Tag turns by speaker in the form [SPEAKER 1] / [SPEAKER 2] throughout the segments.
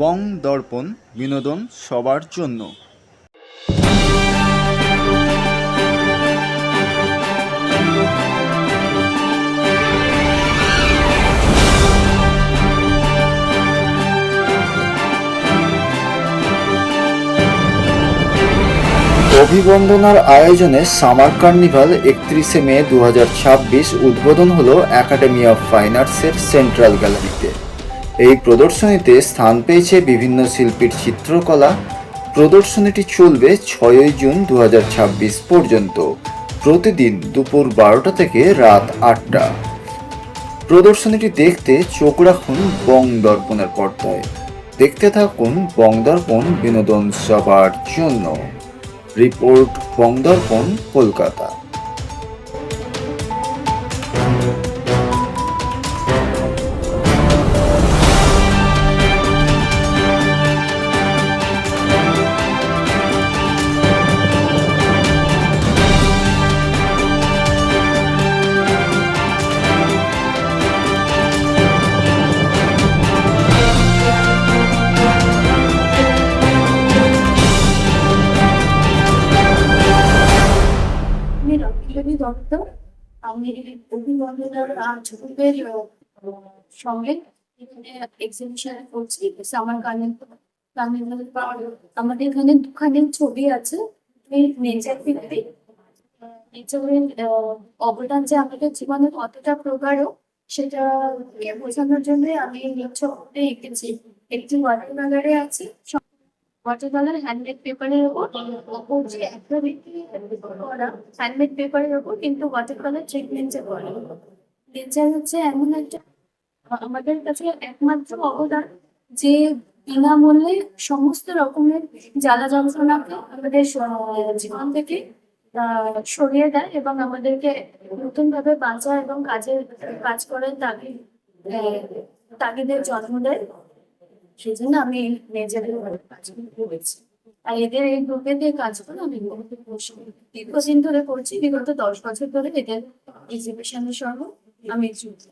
[SPEAKER 1] বং দর্পণ বিনোদন সবার জন্য। অভিবন্দনার আয়োজনে সামার কার্নিভাল 31 মে 2026 উদ্বোধন হলো একাডেমি অফ ফাইন আর্টসের সেন্ট্রাল গ্যালারিতে। এই প্রদর্শনীতে স্থান পেয়েছে বিভিন্ন শিল্পীর চিত্রকলা। প্রদর্শনীটি চলবে 6 জুন 2026 পর্যন্ত, প্রতিদিন দুপুর 12টা থেকে রাত 8টা। প্রদর্শনীটি দেখতে চোখ রাখুন বং দর্পণের পর্দায়। দেখতে থাকুন বং দর্পণ বিনোদন সবার জন্য। রিপোর্ট বং দর্পণ, কলকাতা।
[SPEAKER 2] দত্ত। আমি অভিবন্দনার ছবির সঙ্গে এখানে এক্সিবিশন করছি সামার কার্নিভাল। আমাদের এখানে দুখানে ছবি আছে। নেচার ভিত্তিক, নেচারের অবদান যে আমাদের জীবনে কতটা প্রগাঢ় সেটা বোঝানোর জন্য আমি ছবিতে এঁকেছি। একটি ওয়াটার কালারে আছে, ওয়াটার কালার হ্যান্ডমেড পেপারের ওপর যে করা হ্যান্ডমেড পেপারের ওপর, কিন্তু ওয়াটার কালার ট্রিটমেন্টে করা। নেচার হচ্ছে এমন একটা আমাদের কাছে একমাত্র অবদান যে বিনামূল্যে সমস্ত রকমের জ্বালা যন্ত্রণাকে আমাদের জীবন থেকে সরিয়ে দেয় এবং আমাদেরকে নতুন ভাবে বাঁচা এবং কাজ করার তাগিদের জন্ম দেয়। সেই জন্য আমি নিজেদের কাজগুলো করেছি। আর এদের এই গ্রুপে দিয়ে কাজগুলো আমি দীর্ঘদিন ধরে করছি, বিগত 10 বছর ধরে এদের এক্সিবিশনের সঙ্গে আমি যুক্ত।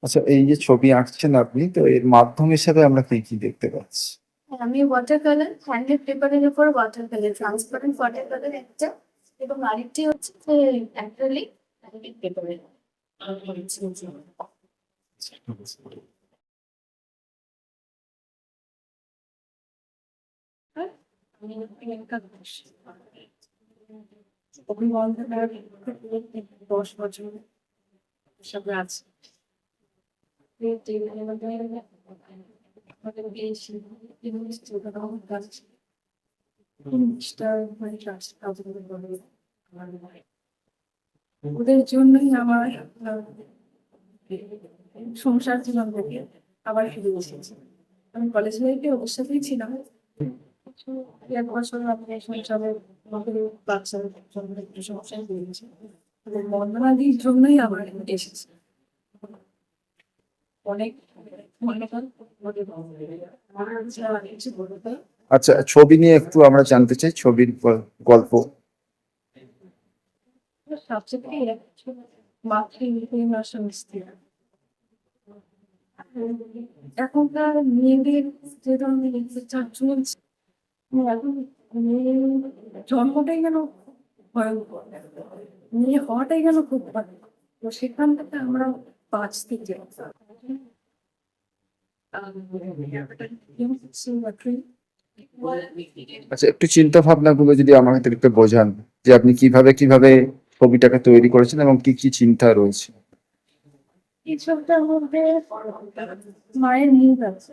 [SPEAKER 1] আচ্ছা, এই যে ছবি আঁকছেন আপনি, তো এর মাধ্যম হিসেবে আমরা কি কি দেখতে পাচ্ছি?
[SPEAKER 2] আমি ওয়াটার কালার হ্যান্ডমেড পেপারের উপর water colour, transparent water colour একটা, এবং আরেকটি হচ্ছে যে অ্যাক্রিলিক হ্যান্ডমেড পেপারের
[SPEAKER 3] অভিবন্দনার 10 বছর হিসাবে আছে। ওদের জন্যই আমার সংসার জীবন থেকে আবার ফিরে এসেছি। আমি কলেজ লাইফে ওদের সাথেই ছিলাম। 1 বছর আমি সংসারে বাচ্চার জন্য একটু সমস্যায় পড়েছি। বন্দনাদির জন্যই আমার এসেছে অনেক।
[SPEAKER 1] আচ্ছা, ছবি নিয়ে একটু আমরা জানতে চাই, ছবির গল্প।
[SPEAKER 3] সবচেয়ে মাতৃভাষা এখনকার মেয়েদের যে ধরনের অত্যাচার চলছে, এখন মেয়ে জন্মটাই যেন ভয়ঙ্কর, মেয়ে হওয়াটাই যেন খুব ভালো। তো সেখান থেকে আমরা বাঁচতে চাই।
[SPEAKER 1] আচ্ছা, একটু চিন্তা ভাবনা গুলো যদি আমাকে একটু বোঝান, যে আপনি কিভাবে কিভাবে ছবিটাকে তৈরি করেছেন এবং কি কি চিন্তা রয়েছে।
[SPEAKER 3] এই ছবিটার মধ্যে মায়ের মুখ আছে,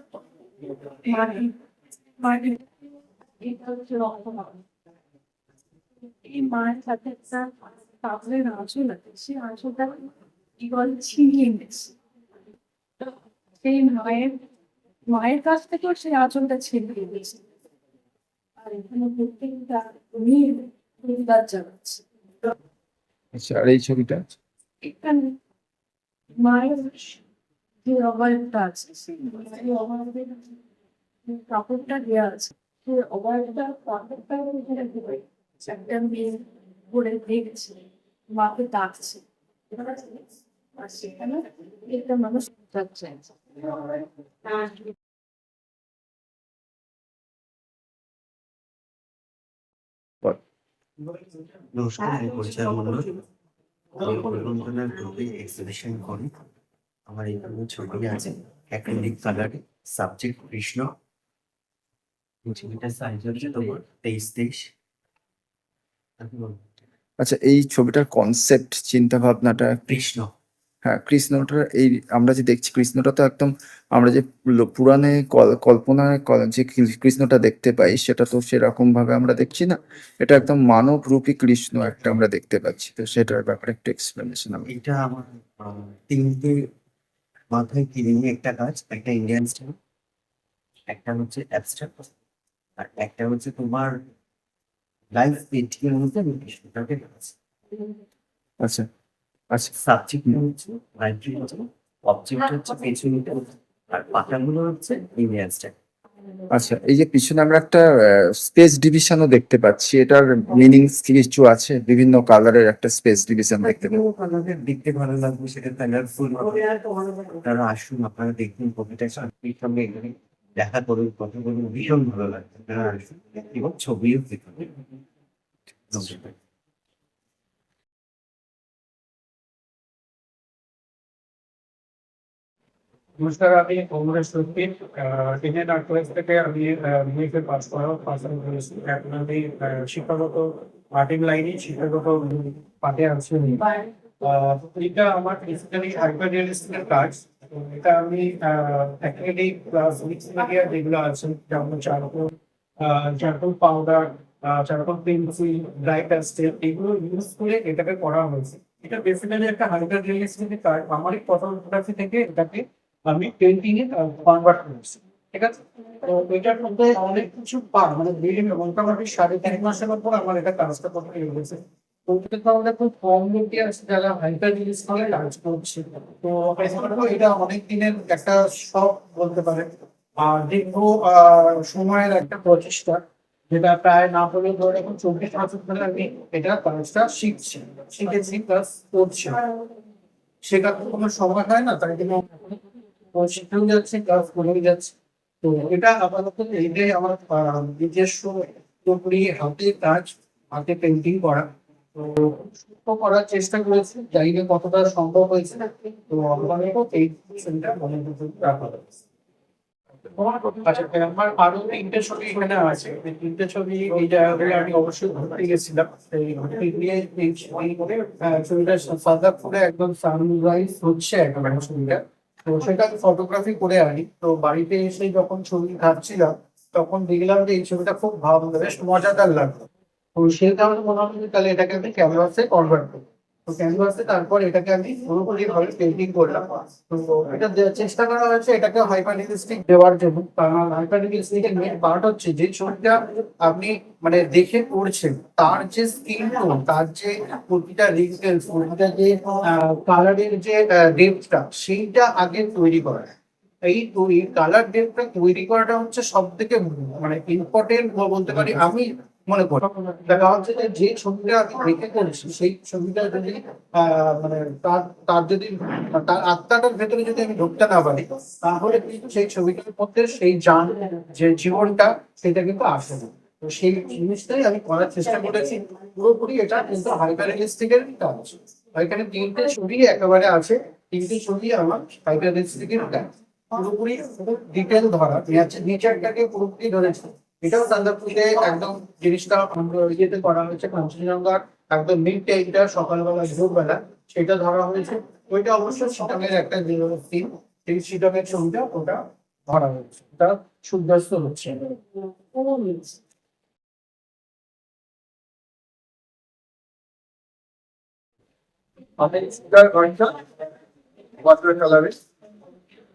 [SPEAKER 3] এই মায়ের সাথে একটা কাপড়ের আঁচল আছে, সেই আঁচলটা জল ছিনিয়ে নিচ্ছে। সেই মায়ের কাছ থেকেও সেই আঁচলটা ছিনিয়ে নিচ্ছে। আর এখানে প্রত্যেকটা মেয়ে পরিবার জানাচ্ছে।
[SPEAKER 1] আচ্ছা, আর এই ছবিটা?
[SPEAKER 3] এখানে মায়ের যে অবয়বটা আছে, সেই অবয়বের কাপড়টা দেওয়া আছে, সেই অবয়বটা কাপড়টা এখানে দেবে। একটা মেয়ে পরে দেখছে, মাকে ডাকছে, আর সেখানে একটা মানুষ যাচ্ছে।
[SPEAKER 4] নমস্কার, আমি পরিচয় মন্ডল। আমি পরিবহনের গ্রুপে এক্সিবিশন করি। আমার এখানে ছবি আছে অ্যাক্রিলিক কালারে, সাবজেক্ট কৃষ্ণ। এই ছবিটার সাইজ হচ্ছে তোমার 23x।
[SPEAKER 1] আচ্ছা, এই ছবিটার কনসেপ্ট চিন্তা ভাবনাটা
[SPEAKER 4] কৃষ্ণ
[SPEAKER 1] হ্যাঁ, কৃষ্ণটা এই আমরা যে দেখছি কৃষ্ণটা তো একদম আমরা যে পুরাণে কল্পনায় যে কৃষ্ণটা দেখতে পাই সেটা তো সেরকম ভাবে আমরা দেখছি না। এটা একদম মানব রূপী কৃষ্ণ একটা আমরা দেখতে পাচ্ছি, তো সেটার ব্যাপারে একটু এক্সপ্লেনেশন আমি।
[SPEAKER 4] এটা আমার তিনটে মাথায় কিনে নিয়ে একটা কাজ, একটা ইন্ডিয়ান স্টাইল, একটা হচ্ছে অ্যাবস্ট্রাক্ট, আর একটা হচ্ছে তোমার লাইভ পেন্টিং এর মধ্যে আমি কৃষ্ণটাকে রেখেছি।
[SPEAKER 1] আচ্ছা আচ্ছা
[SPEAKER 4] সাবজেক্ট হচ্ছে লাইব্রেরি হচ্ছে, অবজেক্ট হচ্ছে পেছনিটা, আর পাতাগুলো হচ্ছে ইন্ডিয়ান স্টাইল।
[SPEAKER 1] আচ্ছা, এই যে পিছনে আমরা একটা স্পেস ডিভিশনও দেখতে পাচ্ছি, এটার মিনিং কিছু আছে? বিভিন্ন কালারের একটা স্পেস ডিভিশন দেখতে পাচ্ছি।
[SPEAKER 4] আপনাদের দেখতে ভালো লাগবে, সেটা কালারফুল। তারা আসুন, আপনারা দেখুন কবিতা সাথীর সঙ্গে এখানে দেখা করুন, কথা বলুন, ভীষণ ভালো লাগবে। আপনারা আসুন এবং ছবিও দেখুন। নমস্কার।
[SPEAKER 5] নমস্কার, আমি কংগ্রেস শক্তির ইন্ডিয়ান আর্ট কলেজ থেকে আমি বিএফএ পাস করা পাশাপাশি করেছি। এখন আমি শিক্ষাগত আর্টিং লাইনে শিক্ষাগত পাঠে আছি। এটা আমার বেসিক্যালি হাইপার রিয়েলিস্টিকের কাজ। তো এটা আমি অ্যাক্রিলিক প্লাস মিক্স মিডিয়া যেগুলো আছে, যেমন charcoal powder, charcoal pencil, dry pastel, এগুলো ইউজ করে এটাকে করা হয়েছে। এটা বেসিক্যালি একটা হাইপার রিয়েলিস্টিকের কাজ। আমার এই ফটোগ্রাফি থেকে এটাকে আমি পেন্টিং এ কনভার্ট করেছি, ঠিক আছে। তো এটার মধ্যে অনেক কিছু মানে বিভিন্ন মোটামুটি 3.5 মাসের উপর আমার এটা কাজটা করতে লেগেছে। তো এটা তো আমাদের খুব কম লোকই আছে যারা হাইপার রিলিজ করে কাজ করছে। তো এটা অনেক দিনের একটা শখ বলতে পারে, আর দীর্ঘ সময়ের একটা প্রচেষ্টা, যেটা প্রায় না হলেও ধরে এখন 24 বছর ধরে আমি এটা কাজটা শিখেছি প্লাস করছি। শেখার তো কোনো সময় হয় না, তাই জন্য শিখেও যাচ্ছে, ক্লাস করেও যাচ্ছে। তো এটা আপাতত এইটাই আমার নিজস্ব পুরোপুরি হাতের কাজ, হাতে পেন্টিং করা। তো তো করার চেষ্টা করেছি, জানি না কতটা সম্ভব হয়েছে। তো আপাতত এই সেন্টার মনে রাখা হয়েছে। আচ্ছা, আমার আরো 3টে ছবি এখানে আছে। এই 3টে ছবি এই জায়গাগুলো আমি অবশ্যই ঘুরতে গেছিলাম। সেই ঘুরতে গিয়ে এই ছবি করে ছবিটা সাদাপুরে একদম সানরাইজ হচ্ছে একেবারে ছবিটা। তো সেটা আমি ফটোগ্রাফি করে আনি। তো বাড়িতে এসে যখন ছবি ঘাটছিলাম তখন দেখলাম যে এই ছবিটা খুব ভালো, বেশ মজাদার লাগলো। তো সেই কারণে মনে হলো যে তাহলে এটাকে আমি ক্যানভাসে কনভার্ট করি। তো ক্যানভাসে তারপর এটাকে আমি পুরোপুরি ভাবে পেন্টিং করলাম। তো এটা চেষ্টা করা হয়েছে এটাকে হাইপার রিয়েলিস্টিক দেওয়ার জন্য। কারণ হাইপার রিয়েলিস্টিকের মেন পার্ট হচ্ছে যে ছবিটা আপনি মানে দেখে করছেন, তার যে স্কিন টোন, তার যে প্রতিটা রিঙ্কেলস, প্রতিটা যে কালারের যে ডেপথটা, সেইটা আগে তৈরি করা। এই কালার ডেপথটা তৈরি করাটা হচ্ছে সব থেকে মানে ইম্পর্টেন্ট বলতে পারি আমি মনে করি। দেখা হচ্ছে যে যে ছবিটা আমি দেখে করেছি সেই ছবিটা যদি মানে তার যদি তার আত্মাটার ভেতরে যদি আমি ঢুকতে না পারি, তাহলে কিন্তু সেই ছবিটার মধ্যে সেই যে জীবনটা সেটা কিন্তু আসে না। তো সেই জিনিসটাই আমি করার চেষ্টা করেছি। পুরোপুরি এটা কিন্তু হাইপার রিয়েলিস্টিকের কাজ। এখানে 3টে ছবি একেবারে আছে, 3টে ছবি আমার হাইপার রিয়েলিস্টিকের কাজ। পুরোপুরি ডিটেল ধরা, নেচারটাকে পুরোপুরি ধরেছে। এটাও চান্দাপুরে একদম জিনিসটা ইয়েতে করা হয়েছে, কাঞ্চনজঙ্ঘার একদম মিড টাইমটা, সকালবেলা ভোরবেলা সেটা ধরা হয়েছে। ওইটা অবশ্য শিলংয়ের একটা সিন, সেই শিলংয়ের ছবিটা ওটা ধরা হয়েছে, ওটা সূর্যাস্ত হচ্ছে। আমি ওয়াটার কালারে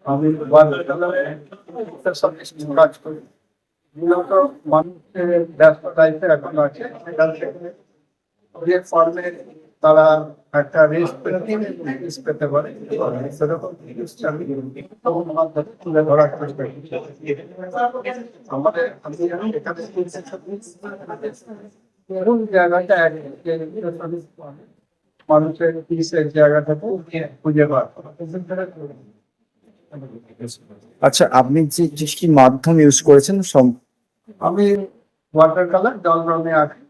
[SPEAKER 5] আমি ওয়াটার কালারে সব কিছু কাজ করি। মূলত মানুষের ব্যস্ত লাইফে এখন আছে, সেখান থেকে যে ফর্মে তারা একটা রেস্ট পেতে পারে, সেরকম জিনিসটা আমি মাধ্যমে তুলে ধরার চেষ্টা করি। আমাদের এখানে এরকম জায়গাটা মানুষের পিসের জায়গাটাকে খুঁজে পাওয়া।
[SPEAKER 1] আচ্ছা, আপনি যে কি মাধ্যম ইউজ করেছেন?
[SPEAKER 5] আমি ওয়াটার কালার, জল রঙে আঁকি,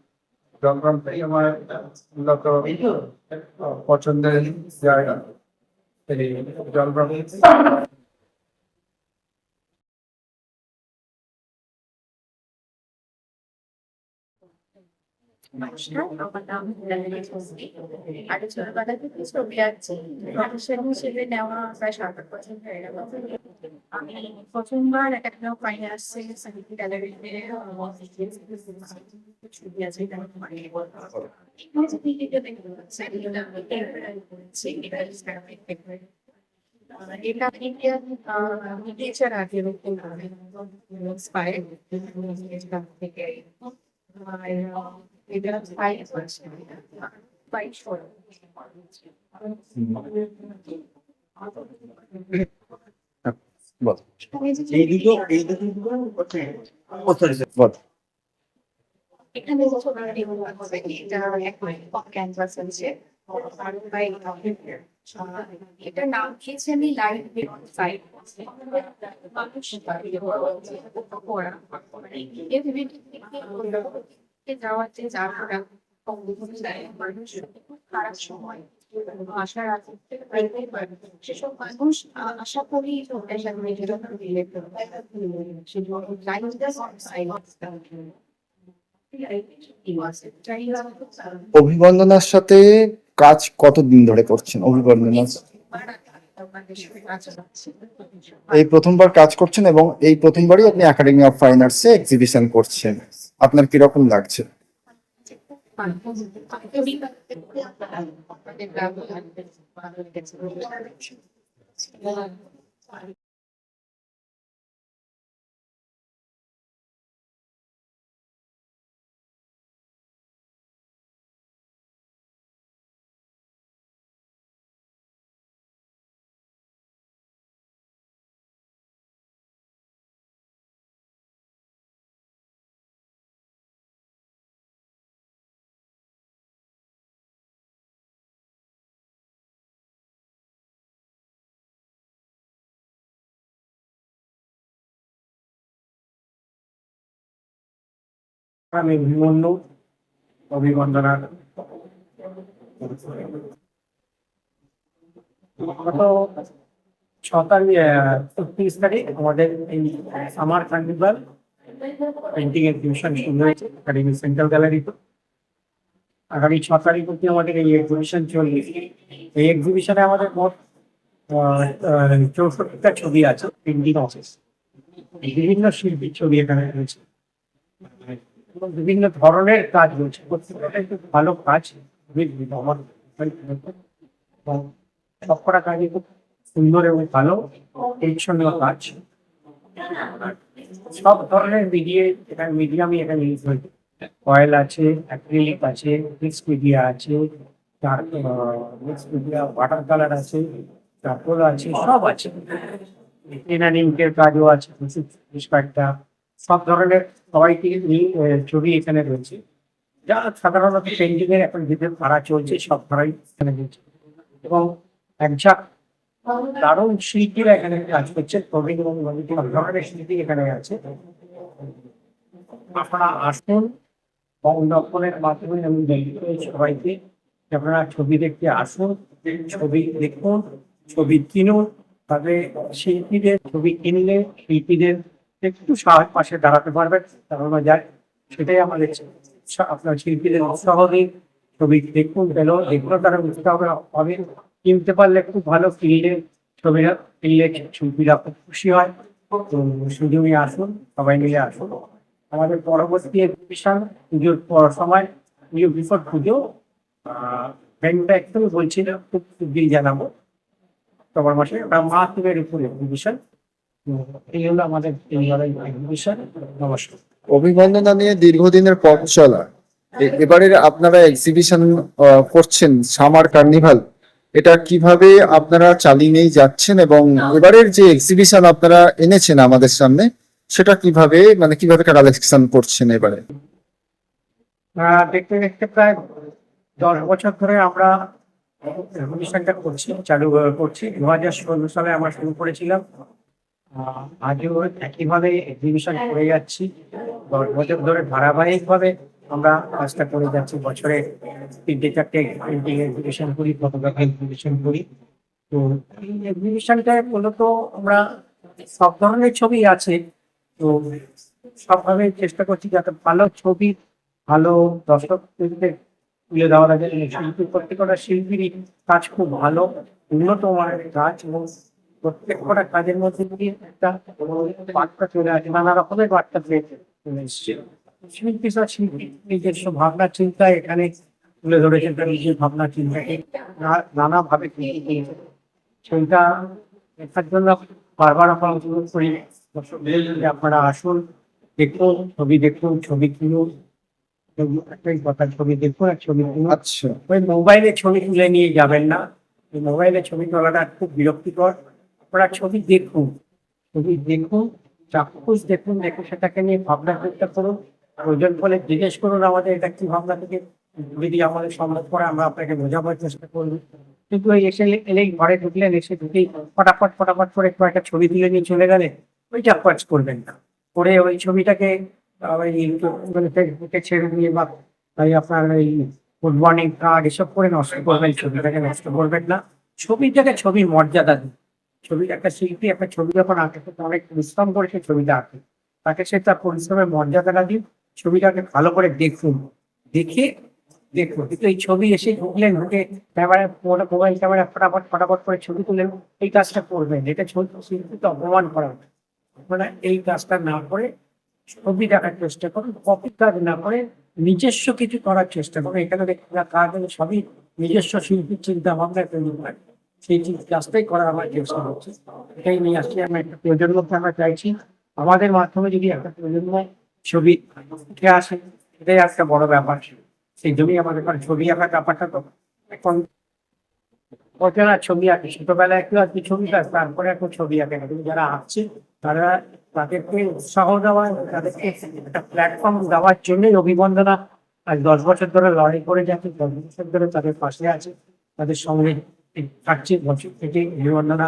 [SPEAKER 5] জলপাইগুড়ি আমার মূলত পছন্দের জায়গা। এই জলপাইগুড়ি
[SPEAKER 2] নমস্কার, আমার নাম হিরানি চৌধুরী। আগে ছোটবেলা থেকে ছবি আঁকছি। প্রফেশন হিসেবে নেওয়া প্রায় 7-8 বছর হয়ে গেল। আমি প্রথমবার একাডেমি অফ ফাইন আর্টসে সাহিত্য গ্যালারিতে ছবি আছে, এটা আমি বানিয়ে বলতে পারবো। ইংরেজি দিকে দেখতে পাচ্ছেন, এটা আমি টেম্পোরারি করেছি, এটা ইসলামিক টেম্পোরারি। এটা ইন্ডিয়ান লিটারেচার আর্টের উপর ইন্সপায়ার্ড থেকে। আর এটা সাইন্স আছে, বাইক শোর।
[SPEAKER 1] বল। বল।
[SPEAKER 2] এখানে যে ছবিটি আছে, এটা একটা ক্যানভাস আছে। এটার নাম দিয়েছি আমি লাইফ বিয়ন্ড সাইট। মানুষ যাওয়াতে যারা মানুষ খারাপ সময় আশা রাখতে সেসব মানুষ আশা করি
[SPEAKER 1] অভিবন্দনার সাথে কাজ কতদিন ধরে করছেন? অভিবন্দনা এই প্রথমবার কাজ করছেন এবং এই প্রথমবারই আপনি একাডেমি অফ ফাইন আর্টসে এক্সিবিশন করছেন। আপনার কিরকম লাগছে?
[SPEAKER 5] আমি অভিমন্যু, অভিবন্দনার গত 31 তারিখ আমাদের এই সামার কার্নিভাল পেন্টিং এক্সিবিশন শুরু হয়েছে একাডেমি সেন্ট্রাল গ্যালারিতে। আগামী 6 তারিখ অব্দি আমাদের এই এক্সিবিশন চলবে। এই এক্সিবিশনে আমাদের মোট 64টা ছবি আছে, পেন্টিং অফিস। বিভিন্ন শিল্পীর ছবি এখানে রয়েছে এবং বিভিন্ন ধরনের কাজ রয়েছে। প্রত্যেকটা খুব ভালো কাজ, আমার এবং সবকটা কাজই খুব সুন্দর এবং ভালো পরিচ্ছন্ন কাজ। সব ধরনের মিডিয়ামই এখানে ইউজ হয়েছে। অয়েল আছে, অ্যাক্রিলিক আছে, মিক্স মিডিয়া আছে, মিক্স মিডিয়া ওয়াটার কালার আছে, চারকোল আছে, সব আছে। ইংকের কাজও আছে, বেশ কয়েকটা। সব ধরনের সবাইকে ছবি এখানে রয়েছে, যা সাধারণত পেন্টিং এর এখন যেতে ধারা চলছে, সব ধারাই এখানে রয়েছে। এবং একঝাঁক দারুণ শিল্পীরা এখানে কাজ করছে, প্রবীণ এবং সব ধরনের শিল্পী এখানে আছে। আপনারা আসুন, সংরক্ষণের মাধ্যমে আমি সবাইকে আপনারা ছবি দেখতে আসুন, ছবি দেখুন, ছবি কিনুন। তবে শিল্পীদের ছবি কিনলে শিল্পীদের একটু পাশে দাঁড়াতে পারবেন, দাঁড়ানো যায়, সেটাই আমাদের। আপনার শিল্পীদের উৎসাহ দিন, ছবি দেখুন, দেখলেও তারা উৎসাহ পাবেন। কিনতে পারলে খুব ভালো, ছবিটা কিনলে শিল্পীরা খুব খুশি হয়। তো সুযোগে আসুন, সবাই মিলে আসুন। আমাদের পরবর্তী এক্সিবিশন পুজোর সময়, পুজো বিফোর পুজো, ভেন্যুটা একটু বলছিল, খুব শিগগিরই জানাবো। অক্টোবর মাসে ওটা মাধ্যমের উপরে এক্সিবিশন। এই হলো আমাদের এক্সিবিশন। নমস্কার।
[SPEAKER 1] অভিবন্দনা নিয়ে দীর্ঘদিনের পথ চলা, এবারের আপনারা এক্সিবিশন করছেন সামার কার্নিভাল, এটা কিভাবে আপনারা চালিয়ে নিয়ে যাচ্ছেন এবং এবারের যে এক্সিবিশন আপনারা এনেছেন আমাদের সামনে, সেটা কিভাবে কিভাবে কালেকশন করছেন এবারে?
[SPEAKER 5] দেখতে দেখতে প্রায় 10 বছর ধরে আমরা এক্সিবিশনটা চালু করছি। 2016 সালে আমরা শুরু করেছিলাম। আজও একইভাবে এক্সিবিশন করে যাচ্ছি। 10 বছর ধরে ধারাবাহিকভাবে আমরা কাজটা করে যাচ্ছি। বছরে 3-4টে পেন্টিং এক্সিবিশন করি, ফটোগ্রাফি এক্সিবিশন করি। তো এই এক্সিবিশনটায় মূলত আমরা সব ধরনের ছবি আছে। তো সবভাবে চেষ্টা করছি যাতে ভালো ছবি ভালো দর্শকদের তুলে দেওয়া যায়। শিল্পী প্রত্যেকটা শিল্পীরই কাজ খুব ভালো, উন্নত মানের কাজ, এবং প্রত্যেকটা কাজের মধ্যে দিয়ে একটা বার্তা চলে আসে, নানা রকমের বার্তা চলে এসছে। শিল্পী বা শিল্পী নিজস্ব ভাবনা চিন্তা এখানে তুলে ধরেছেন, তার নিজের ভাবনা চিন্তাকে নানাভাবে সেইটা দেখার জন্য বারবার আমরা অনুরোধ করি দর্শকদের যে আপনারা আসুন, দেখুন, ছবি দেখুন, ছবি কিনুন। একটাই কথা, ছবি দেখুন আর ছবি কিনুন।
[SPEAKER 1] আচ্ছা,
[SPEAKER 5] ওই মোবাইলে ছবি তুলে নিয়ে যাবেন না, ওই মোবাইলে ছবি তোলাটা খুব বিরক্তিকর। আপনারা ছবি দেখুন, ছবি দেখুন, চাক্ষুষ দেখুন, দেখে সেটাকে নিয়ে ভাবনা চিন্তা করুন। প্রয়োজন বলে জিজ্ঞেস করুন আমাদের এটা কি ভাবনা থেকে, যদি আমাদের সম্ভব করে আমরা আপনাকে বোঝাবার চেষ্টা করব। কিন্তু ওই এসে এলেই ঘরে ঢুকলেন, এসে ঢুকেই ফটাফট ফটাফট করে কয়েকটা ছবি তুলে নিয়ে চলে গেলে, ওইটা কাজ করবেন না। করে ওই ছবিটাকে ওই মানে ফেসবুকে ছেড়ে দিয়ে বা তাই আপনার এই গুড মর্নিং কার্ড এসব করে নষ্ট করবেন, ছবিটাকে নষ্ট করবেন না। ছবিটাকে ছবির মর্যাদা দিন। ছবি একটা শিল্পী একটা ছবি যখন আঁকে, সে তো অনেক পরিশ্রম করে সেই ছবিটা আঁকে, তাকে সে তার পরিশ্রমের মর্যাদাটা দিন। ছবিটাকে ভালো করে দেখুন, দেখে দেখুন। কিন্তু এই ছবি এসে ঢুকলেন, ঢুকে ক্যামেরা মোবাইল ক্যামেরা ফটাফট ফটাফট করে ছবি তুলেন, এই কাজটা করবেন, এটা ছবি শিল্পীকে অপমান করা হবে। আপনারা এই কাজটা না করে ছবি দেখার চেষ্টা করুন, কপি কাজ না করে নিজস্ব কিছু করার চেষ্টা করুন। এখানে কাজ হলে সবই নিজস্ব শিল্পীর চিন্তা ভাবনা তৈরি হয়, সেই কাজটাই করার আমার চেষ্টা হচ্ছে। এটাই নিয়ে আসছি আমরা একটা প্রজন্মকে আমরা চাইছি আমাদের মাধ্যমে যদি একটা প্রজন্ম ছবি উঠে আসে, এটাই একটা বড় ব্যাপার। সেই জন্যই আমাদের এখানে ছবি আঁকার ব্যাপারটা তো এখন অচেনা ছবি আঁকে, ছোটবেলায় একটু আর কি ছবি আঁকে, তারপরে এখন ছবি আঁকে না। কিন্তু যারা আঁকছে তারা তাদেরকে উৎসাহ দেওয়া, তাদেরকে একটা প্ল্যাটফর্ম দেওয়ার জন্যই অভিবন্দনা আজ 10 বছর ধরে লড়াই করে যাচ্ছে, 10 বছর ধরে তাদের পাশে আছে, তাদের সঙ্গে থাকছে। বছর থেকে অভিবন্দনা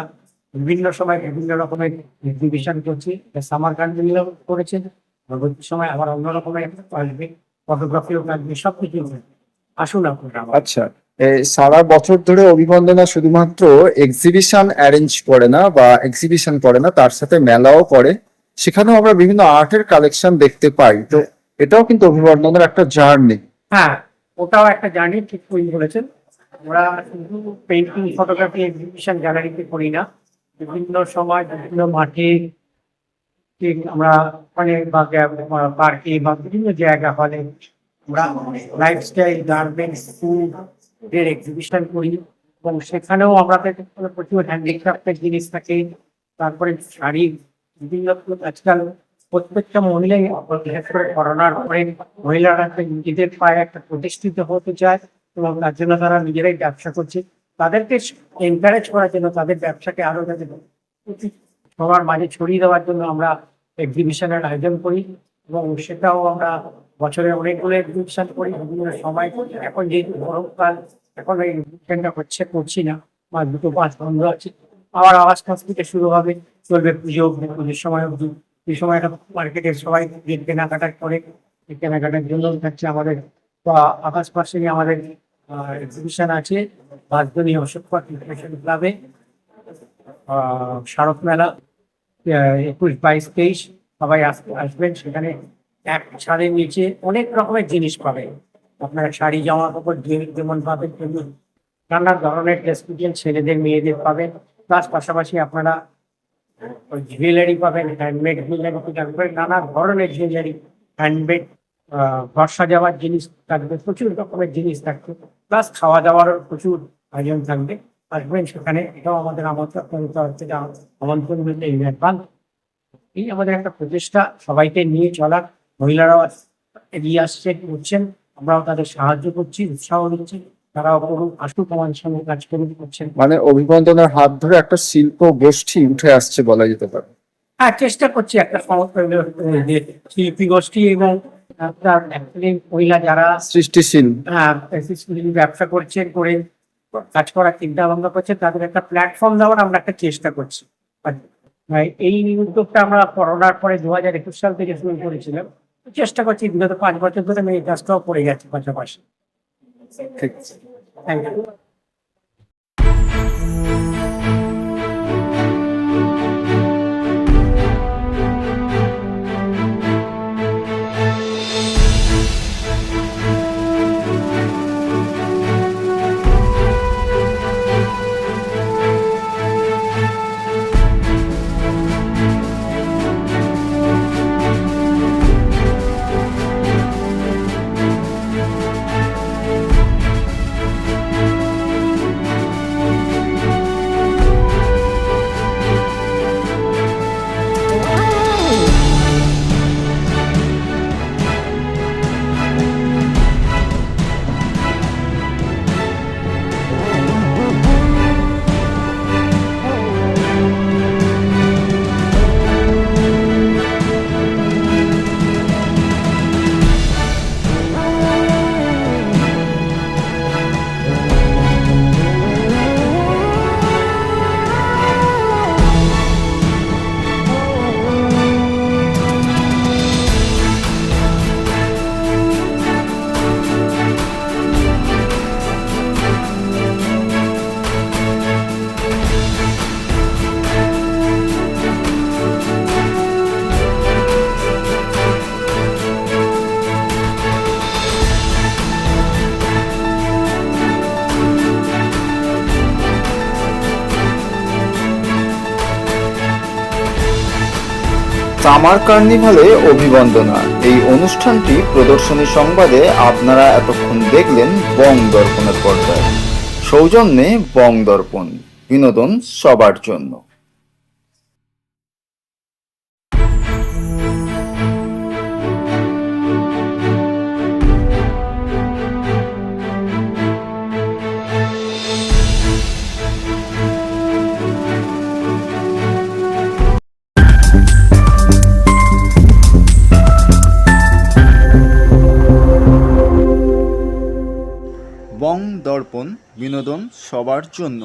[SPEAKER 5] বিভিন্ন সময় বিভিন্ন রকমের এক্সিবিশন করছে, সামার ক্যাম্প করেছে, পরবর্তী সময় আবার অন্য রকমের আসবে, ফটোগ্রাফিও থাকবে, সবকিছু আসুন আপনারা।
[SPEAKER 1] আচ্ছা। সারা বছর ধরে অভিবন্দনা শুধুমাত্র এক্সিবিশন অ্যারেঞ্জ করে না বা এক্সিবিশন করে না, তার সাথে মেলাও করে, সেখানেও আমরা বিভিন্ন আর্টের কালেকশন দেখতে পাই। তো এটাও কিন্তু অভিবন্দনের একটা জার্নি।
[SPEAKER 5] হ্যাঁ, ওটাও একটা জার্নি, ঠিক বলেছেন। আমরা শুধু পেন্টিং ফটোগ্রাফি এক্সিবিশন গ্যালারিতে করি না, বিভিন্ন সময় বিভিন্ন মাঠে ঠিক আমরা মানে পার্কে বা বিভিন্ন জায়গা হলে আমরা লাইফস্টাইল গার্মেন্টস ফুড এর এক্সিবিশন করি, এবং সেখানেও আমাদের প্রচুর হ্যান্ডিক্রাফটের জিনিস থাকে। তারপরে শাড়ি বিভিন্ন আজকাল প্রত্যেকটা মহিলাই, বিশেষ করে করোনার পরে মহিলারা নিজেদের পায়ে একটা প্রতিষ্ঠিত হতে চায়, এবং তার জন্য তারা নিজেরাই ব্যবসা করছে। তাদেরকে এনকারেজ করার জন্য, তাদের ব্যবসাকে আরো যাতে সবার মাঝে ছড়িয়ে দেওয়ার জন্য আমরা এক্সিবিশনের আয়োজন করি, এবং সেটাও আমরা বছরে অনেকগুলো এক্সিবিশন করি বিভিন্ন সময়। এখন যেহেতু গরমকাল, এখন এই এক্সিবিশনটা করছি না, বা 2 মাস বন্ধ আছে, আবার আওয়াজ কাজ থেকে শুরু হবে, চলবে পুজো, পুজোর সময় অবধি। এই সময়টা মার্কেটের সবাই কেনাকাটা করে, এই কেনাকাটার জন্য থাকছে আমাদের আকাশ পাশে আমাদের এক্সিবিশন আছে বাসদনী অশোক পার্ক ক্লাবে, শারদ মেলা 21, 22, 23 সবাই আসবেন। সেখানে এক ছাদের নিচে অনেক রকমের জিনিস পাবেন। আপনারা শাড়ি জামা কাপড় যেমন পাবেন, তেমনি নানা ধরনের টেক্সটাইল ছেলেদের মেয়েদের পাবেন। প্লাস পাশাপাশি আপনারা ওই জুয়েলারি পাবেন, হ্যান্ডমেড জুয়েলারি থেকে আরম্ভ করে নানা ধরনের জুয়েলারি, হ্যান্ডমেড ঘর সাজাবার জিনিস থাকবে, প্রচুর রকমের জিনিস থাকবে। প্লাস খাওয়া দাওয়ারও প্রচুর আয়োজন থাকবে, আসবেন সেখানে। এটাও আমাদের আমন্ত্রণ মিললে এই অ্যাডভান্স। এই আমাদের একটা প্রচেষ্টা, সবাইকে নিয়ে চলার। মহিলারাও এগিয়ে আসছে, করছেন, আমরাও তাদের সাহায্য করছি, উৎসাহ দিচ্ছি, তারাও করুন, আসুক আমাদের সঙ্গে কাজ করছেন।
[SPEAKER 1] মানে অভিবন্দনের হাত ধরে একটা শিল্প গোষ্ঠী উঠে আসছে বলা যেতে পারে।
[SPEAKER 5] হ্যাঁ, চেষ্টা করছি একটা শিল্পী গোষ্ঠী এবং আপনার মহিলা যারা
[SPEAKER 1] সৃষ্টিশীল।
[SPEAKER 5] ব্যবসা করছেন, করে কাজ করার চিন্তা ভাবনা করছেন, তাদের একটা প্ল্যাটফর্ম দেওয়ার আমরা একটা চেষ্টা করছি। এই উদ্যোগটা আমরা করোনার পরে 2021 সাল থেকে শুরু করেছিলাম। চেষ্টা করছি, বিগত 5 বছর ধরে আমি এই কাজটাও করে যাচ্ছি পাশাপাশি।
[SPEAKER 1] ঠিক আছে।
[SPEAKER 5] Thank you.
[SPEAKER 1] সামার কার্নিভালে অভিবন্দনা এই অনুষ্ঠানটি প্রদর্শনী সংবাদে আপনারা এতক্ষণ দেখলেন বং দর্পণের পর্দায়। সৌজন্যে বং দর্পণ, বিনোদন সবার জন্য। বং দর্পণ, বিনোদন সবার জন্য।